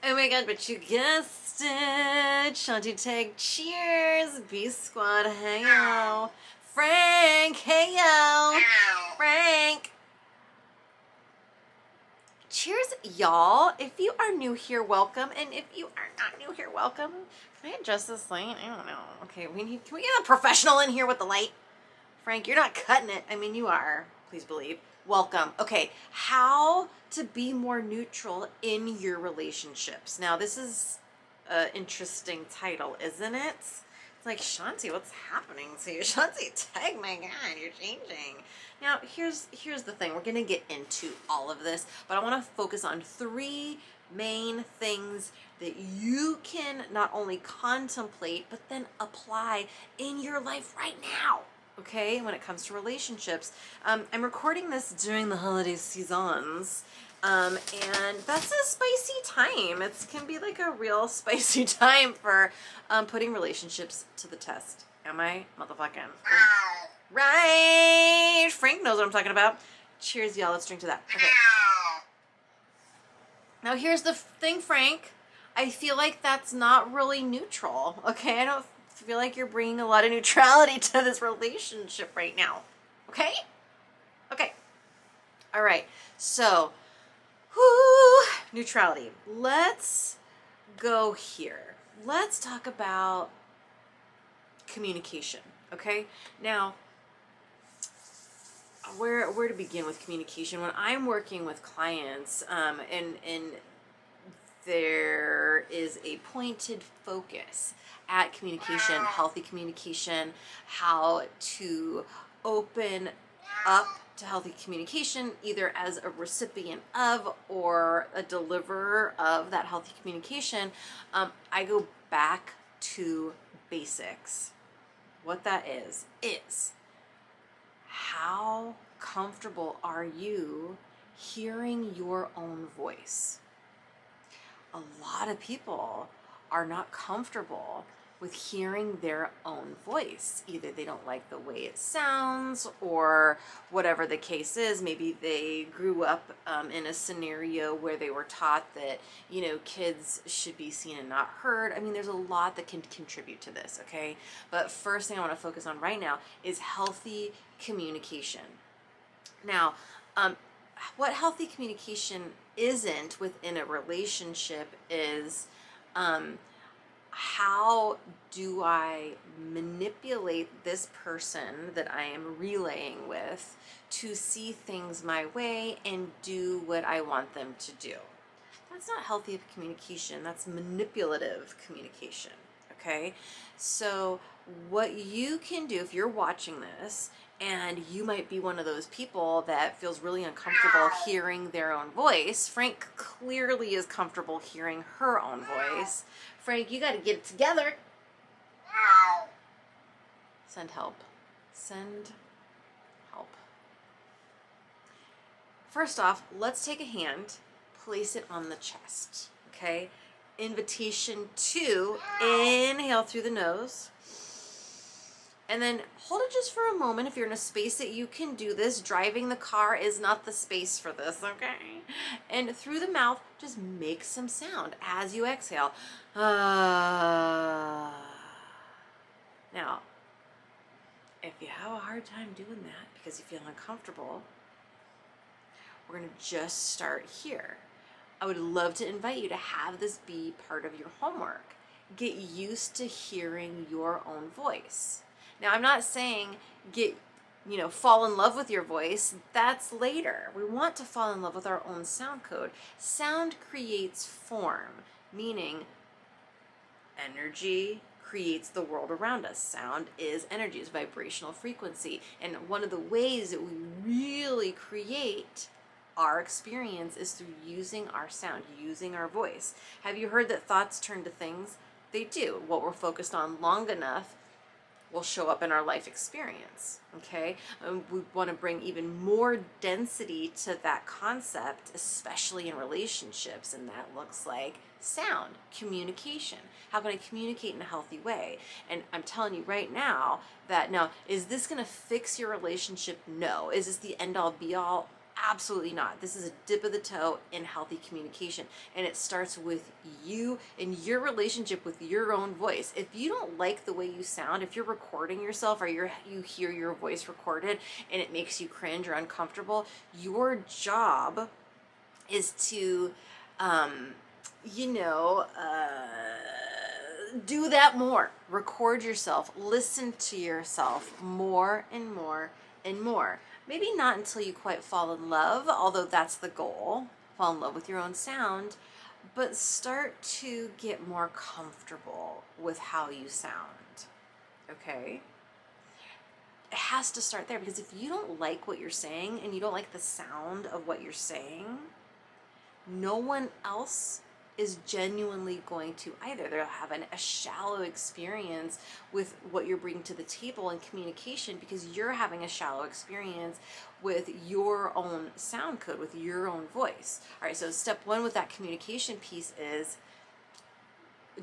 Oh my god, but you guessed it. Shanti Tag, cheers. B Squad, hey yo. Frank, hey yo. Frank. Cheers, y'all. If you are new here, welcome. And if you are not new here, welcome. Can I adjust this light? I don't know. Okay, can we get a professional in here with the light? Frank, you're not cutting it. I mean, you are. Please believe. Welcome. Okay, how to be more neutral in your relationships. Now, this is an interesting title, isn't it? It's like, Shanti, what's happening to you? Shanti, tag, my God, you're changing. Now, here's the thing. We're going to get into all of this, but I want to focus on three main things that you can not only contemplate, but then apply in your life right now. Okay, when it comes to relationships. I'm recording this during the holiday seasons, and that's a spicy time. It can be like a real spicy time for putting relationships to the test. Am I motherfucking right? Frank knows what I'm talking about. Cheers, y'all. Let's drink to that. Okay. Now here's the thing, Frank. I feel like that's not really neutral. Okay, I don't feel like you're bringing a lot of neutrality to this relationship right now. Okay? Okay. All right. So, neutrality. Let's go here. Let's talk about communication. Okay? Now, where to begin with communication? When I'm working with clients, and there is a pointed focus at communication, healthy communication, how to open up to healthy communication, either as a recipient of or a deliverer of that healthy communication. I go back to basics. What that is how comfortable are you hearing your own voice? A lot of people are not comfortable with hearing their own voice. Either they don't like the way it sounds, or whatever the case is. Maybe they grew up in a scenario where they were taught that, kids should be seen and not heard. I mean, there's a lot that can contribute to this, okay? But first thing I want to focus on right now is healthy communication. Now, what healthy communication isn't within a relationship is how do I manipulate this person that I am relaying with to see things my way and do what I want them to do. That's not healthy communication. That's manipulative communication. Okay? So what you can do if you're watching this, and you might be one of those people that feels really uncomfortable hearing their own voice. Frank clearly is comfortable hearing her own voice. Frank, you got to get it together. Send help. Send help. First off, let's take a hand, place it on the chest, okay? Invitation 2, inhale through the nose. And then hold it just for a moment. If you're in a space that you can do this, driving the car is not the space for this, okay? And through the mouth, just make some sound as you exhale. Now, if you have a hard time doing that because you feel uncomfortable, we're going to just start here. I would love to invite you to have this be part of your homework. Get used to hearing your own voice. Now, I'm not saying fall in love with your voice. That's later. We want to fall in love with our own sound code. Sound creates form, meaning energy creates the world around us. Sound is energy, is vibrational frequency. And one of the ways that we really create our experience is through using our sound, using our voice. Have you heard that thoughts turn to things? They do. What we're focused on long enough will show up in our life experience, okay? We want to bring even more density to that concept, especially in relationships, and that looks like sound, communication. How can I communicate in a healthy way? And I'm telling you right now that, now, is this going to fix your relationship? No. Is this the end all be all? Absolutely not. This is a dip of the toe in healthy communication. And it starts with you and your relationship with your own voice. If you don't like the way you sound, if you're recording yourself or you hear your voice recorded and it makes you cringe or uncomfortable, your job is to, you know, do that more. Record yourself. Listen to yourself more and more and more. Maybe not until you quite fall in love, although that's the goal. Fall in love with your own sound. But start to get more comfortable with how you sound. Okay? It has to start there, because if you don't like what you're saying and you don't like the sound of what you're saying, no one else is genuinely going to either. They'll have a shallow experience with what you're bringing to the table in communication, because you're having a shallow experience with your own sound code, with your own voice. All right, so step one with that communication piece is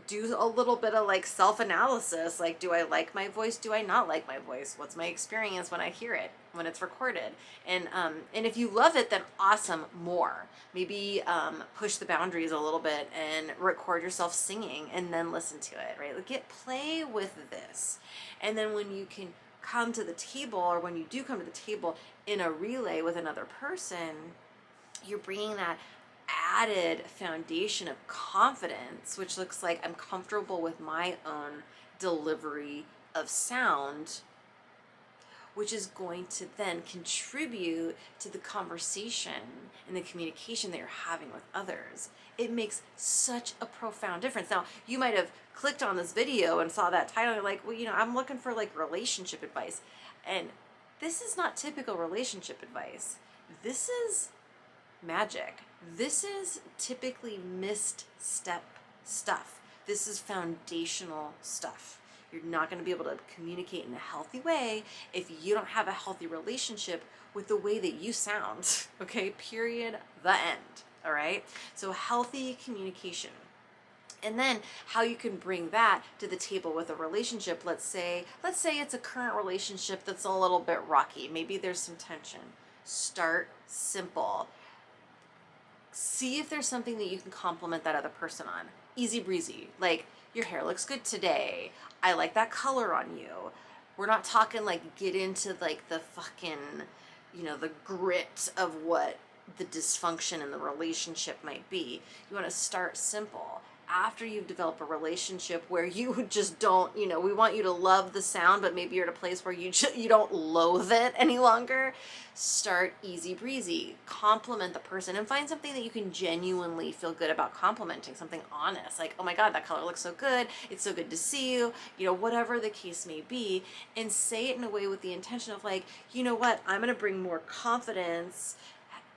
do a little bit of like self-analysis. Like, do I like my voice? Do I not like my voice? What's my experience when I hear it, when it's recorded? And if you love it, then awesome, more. Maybe push the boundaries a little bit and record yourself singing and then listen to it, right? Like, play with this. And then when you can come to the table, or when you do come to the table in a relay with another person, you're bringing that added foundation of confidence, which looks like I'm comfortable with my own delivery of sound, which is going to then contribute to the conversation and the communication that you're having with others. It makes such a profound difference. Now, you might have clicked on this video and saw that title, and you're like, well, you know, I'm looking for like relationship advice. And this is not typical relationship advice. This is magic. This is typically missed step stuff. This is foundational stuff. You're not going to be able to communicate in a healthy way if you don't have a healthy relationship with the way that you sound. Okay, period, the end. All right, so healthy communication. And then how you can bring that to the table with a relationship. Let's say it's a current relationship that's a little bit rocky. Maybe there's some tension. Start simple. See if there's something that you can compliment that other person on. Easy breezy. Like, your hair looks good today. I like that color on you. We're not talking like get into like the fucking, you know, the grit of what the dysfunction in the relationship might be. You want to start simple. After you've developed a relationship where you just don't, you know, we want you to love the sound, but maybe you're at a place where you don't loathe it any longer. Start easy breezy. Compliment the person and find something that you can genuinely feel good about complimenting, something honest. Like, oh my God, that color looks so good. It's so good to see you, you know, whatever the case may be. And say it in a way with the intention of like, you know what, I'm going to bring more confidence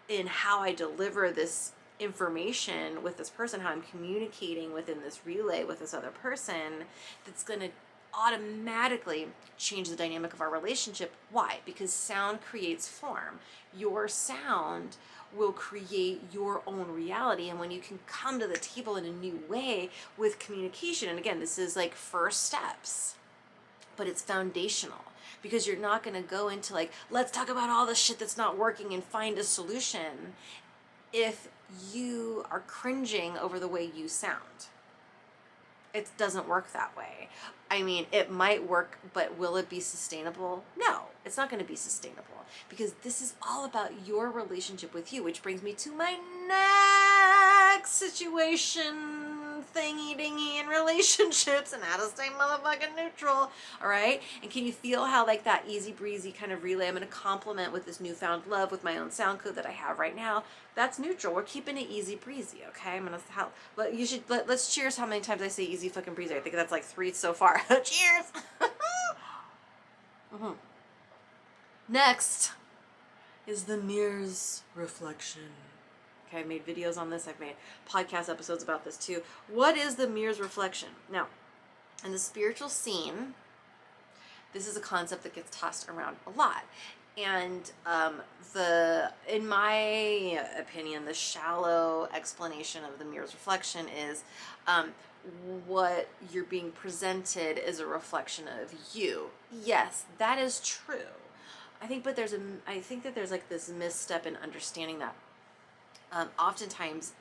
in how I deliver this information with this person, how I'm communicating within this relay with this other person, that's going to automatically change the dynamic of our relationship. Why? Because sound creates form. Your sound will create your own reality. And when you can come to the table in a new way with communication, and again, this is like first steps, but it's foundational, because you're not going to go into like, let's talk about all the shit that's not working and find a solution if you are cringing over the way you sound. It doesn't work that way. I mean, it might work, but will it be sustainable? No, it's not going to be sustainable, because this is all about your relationship with you, which brings me to my next situation thingy dingy in relationships and how to stay motherfucking neutral. All right. And can you feel how like that easy breezy kind of relay I'm going to compliment with this newfound love with my own sound code that I have right now? That's neutral. We're keeping it easy breezy. Okay. I'm going to let's cheers how many times I say easy fucking breezy. I think that's like 3 so far. Cheers. Mm-hmm. Next is the mirror's reflection. Okay, I made videos on this. I've made podcast episodes about this too. What is the mirror's reflection? Now, in the spiritual scene, this is a concept that gets tossed around a lot. And in my opinion, the shallow explanation of the mirror's reflection is what you're being presented is a reflection of you. Yes, that is true. I think that there's like this misstep in understanding that oftentimes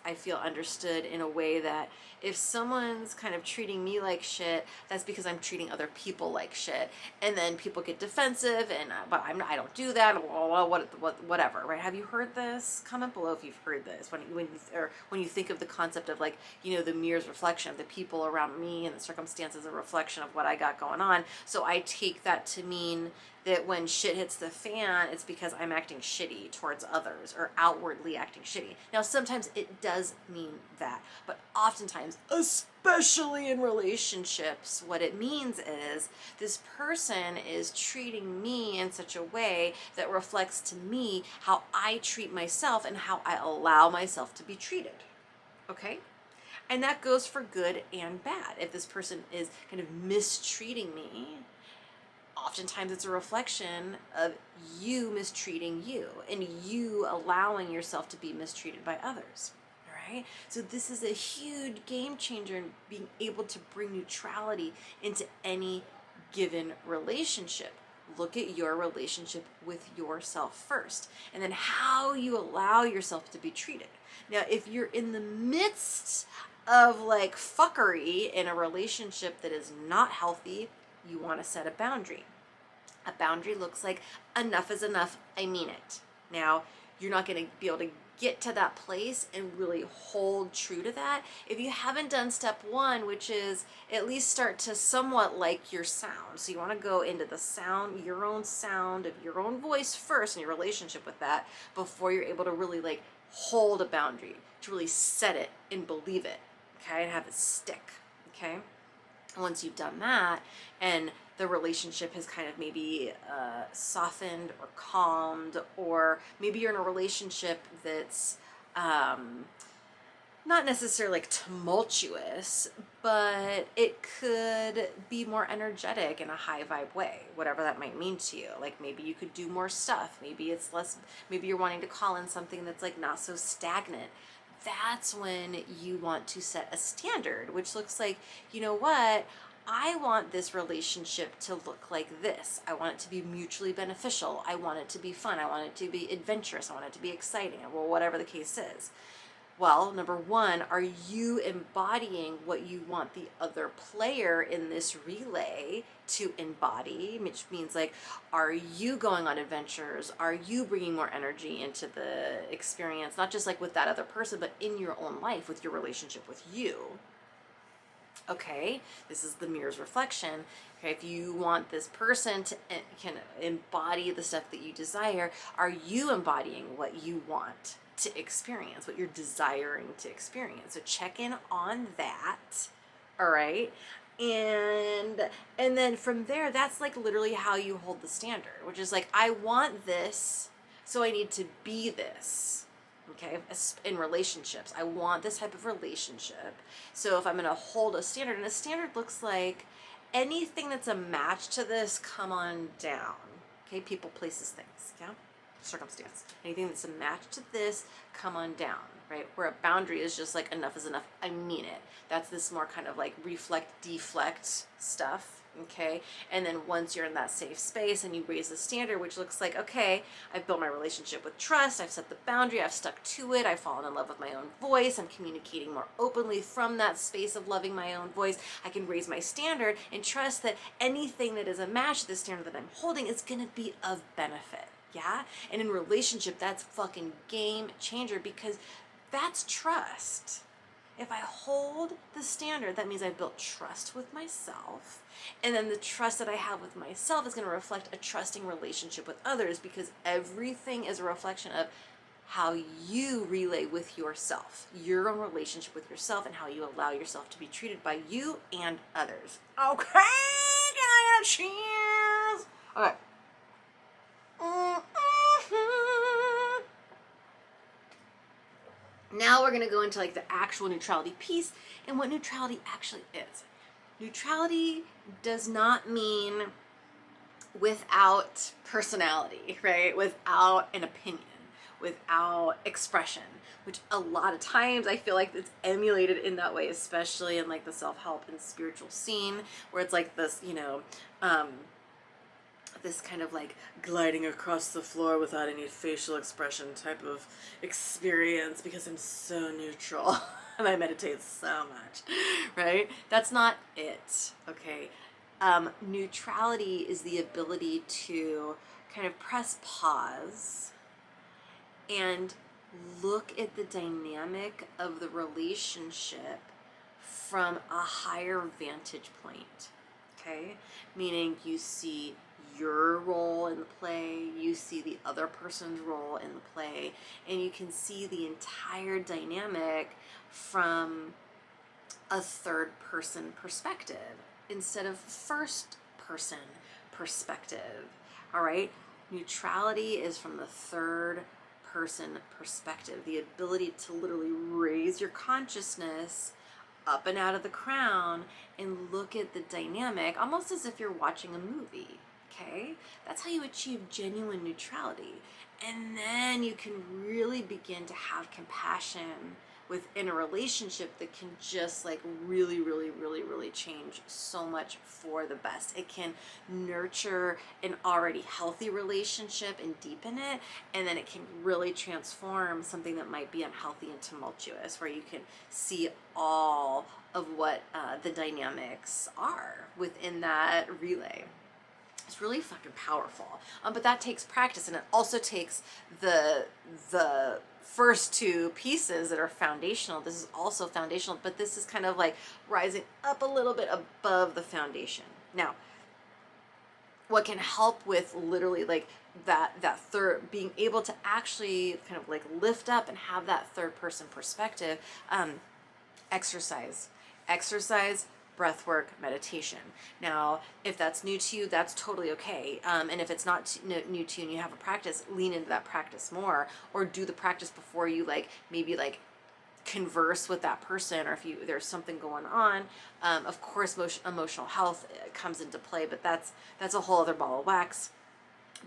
I feel understood in a way that if someone's kind of treating me like shit, that's because I'm treating other people like shit, and then people get defensive, and but I don't do that. Whatever, right? Have you heard this? Comment below if you've heard this. When you think of the concept of like, the mirror's reflection of the people around me and the circumstances, a reflection of what I got going on. So I take that to mean that when shit hits the fan, it's because I'm acting shitty towards others or outwardly acting shitty. Now, sometimes it does mean that, but oftentimes, especially in relationships, what it means is this person is treating me in such a way that reflects to me how I treat myself and how I allow myself to be treated. Okay? And that goes for good and bad. If this person is kind of mistreating me, oftentimes it's a reflection of you mistreating you and you allowing yourself to be mistreated by others. All right? So this is a huge game changer in being able to bring neutrality into any given relationship. Look at your relationship with yourself first, and then how you allow yourself to be treated. Now, if you're in the midst of like fuckery in a relationship that is not healthy, you want to set a boundary. A boundary looks like enough is enough, I mean it. Now, you're not going to be able to get to that place and really hold true to that if you haven't done step one, which is at least start to somewhat like your sound. So you want to go into the sound, your own sound of your own voice first in your relationship with that before you're able to really like hold a boundary, to really set it and believe it, okay, and have it stick, okay? Once you've done that and the relationship has kind of maybe softened or calmed, or maybe you're in a relationship that's not necessarily like tumultuous, but it could be more energetic in a high vibe way, whatever that might mean to you. Like maybe you could do more stuff. Maybe it's less, maybe you're wanting to call in something that's like not so stagnant. That's when you want to set a standard, which looks like, you know what? I want this relationship to look like this. I want it to be mutually beneficial. I want it to be fun. I want it to be adventurous. I want it to be exciting. Well, whatever the case is. Well, number one, are you embodying what you want the other player in this relay to embody? Which means like, are you going on adventures? Are you bringing more energy into the experience? Not just like with that other person, but in your own life with your relationship with you. Okay, this is the mirror's reflection. Okay, if you want this person to can embody the stuff that you desire, are you embodying what you want to experience, what you're desiring to experience? So check in on that. All right, and then from there, that's like literally how you hold the standard, which is like, I want this, so I need to be this. Okay, in relationships, I want this type of relationship. So if I'm going to hold a standard, and a standard looks like anything that's a match to this, come on down. Okay, people, places, things, yeah, circumstance. Anything that's a match to this, come on down, right? Where a boundary is just like enough is enough, I mean it. That's this more kind of like reflect, deflect stuff. Okay, and then once you're in that safe space and you raise the standard, which looks like, okay, I've built my relationship with trust, I've set the boundary, I've stuck to it, I've fallen in love with my own voice, I'm communicating more openly from that space of loving my own voice, I can raise my standard and trust that anything that is a match to the standard that I'm holding is going to be of benefit. Yeah, and in relationship, that's fucking game changer, because that's trust. If I hold the standard, that means I've built trust with myself. And then the trust that I have with myself is going to reflect a trusting relationship with others, because everything is a reflection of how you relay with yourself, your own relationship with yourself, and how you allow yourself to be treated by you and others. Okay, can I get a cheers? Okay. Now we're going to go into like the actual neutrality piece and what neutrality actually is. Neutrality does not mean without personality, right? Without an opinion, without expression, which a lot of times I feel like it's emulated in that way, especially in like the self-help and spiritual scene, where it's like this, this kind of like gliding across the floor without any facial expression type of experience because I'm so neutral and I meditate so much, right? That's not it, okay? Neutrality is the ability to kind of press pause and look at the dynamic of the relationship from a higher vantage point, okay? Meaning you see your role in the play, you see the other person's role in the play, and you can see the entire dynamic from a third person perspective instead of first person perspective, all right? Neutrality is from the third person perspective, the ability to literally raise your consciousness up and out of the crown and look at the dynamic almost as if you're watching a movie, okay? That's how you achieve genuine neutrality. And then you can really begin to have compassion within a relationship that can just like really change so much for the best. It can nurture an already healthy relationship and deepen it, and then it can really transform something that might be unhealthy and tumultuous, where you can see all of what the dynamics are within that relay. It's really fucking powerful, but that takes practice, and it also takes the first two pieces that are foundational. This is also foundational, but this is kind of like rising up a little bit above the foundation. Now, what can help with literally like that third, being able to actually kind of like lift up and have that third person perspective, exercise, breath work, meditation. Now, if that's new to you, that's totally okay. And if it's not new to you and you have a practice, lean into that practice more, or do the practice before you like maybe like converse with that person, or if there's something going on. Of course, emotional health comes into play, but that's a whole other ball of wax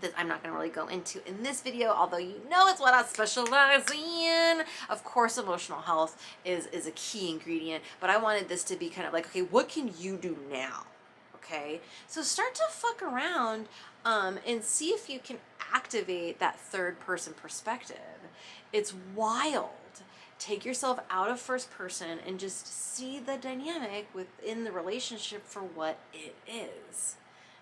that I'm not going to really go into in this video, although you know it's what I specialize in. Of course, emotional health is a key ingredient, but I wanted this to be kind of like, okay, what can you do now? Okay, so start to fuck around and see if you can activate that third person perspective. It's wild. Take yourself out of first person and just see the dynamic within the relationship for what it is.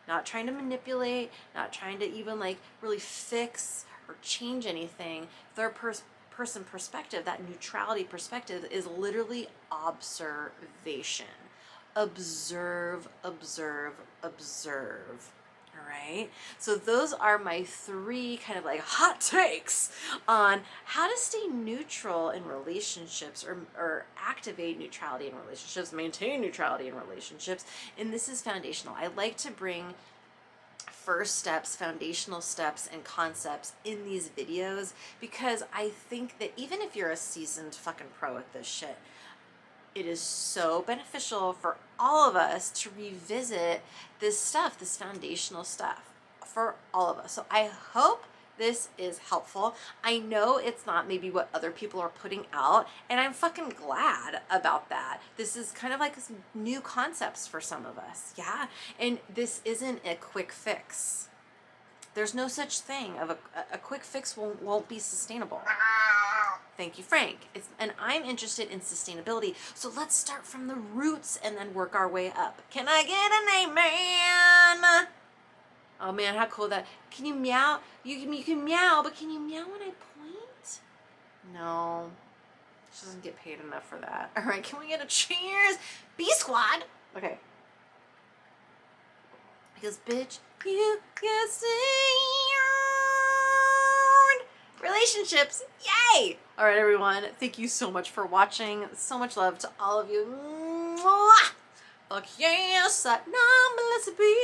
Not trying to manipulate, not trying to even like really fix or change anything. Third person perspective, that neutrality perspective, is literally observation. Observe. All right. So those are my three kind of like hot takes on how to stay neutral in relationships, or activate neutrality in relationships, maintain neutrality in relationships. And this is foundational. I like to bring first steps, foundational steps, and concepts in these videos because I think that even if you're a seasoned fucking pro at this shit, it is so beneficial for all of us to revisit this stuff, this foundational stuff for all of us. So I hope this is helpful. I know it's not maybe what other people are putting out, and I'm fucking glad about that. This is kind of like some new concepts for some of us, yeah? And this isn't a quick fix. There's no such thing of a quick fix won't be sustainable. Thank you, Frank. And I'm interested in sustainability. So let's start from the roots and then work our way up. Can I get an amen? Oh man, how cool that. Can you meow? You can meow, but can you meow when I point? No. She doesn't get paid enough for that. All right, can we get a cheers? B squad. Okay. Because bitch, you get seen. Relationships, yay! All right, everyone, thank you so much for watching. So much love to all of you. Mwah! Fuck yes, that number, let's be.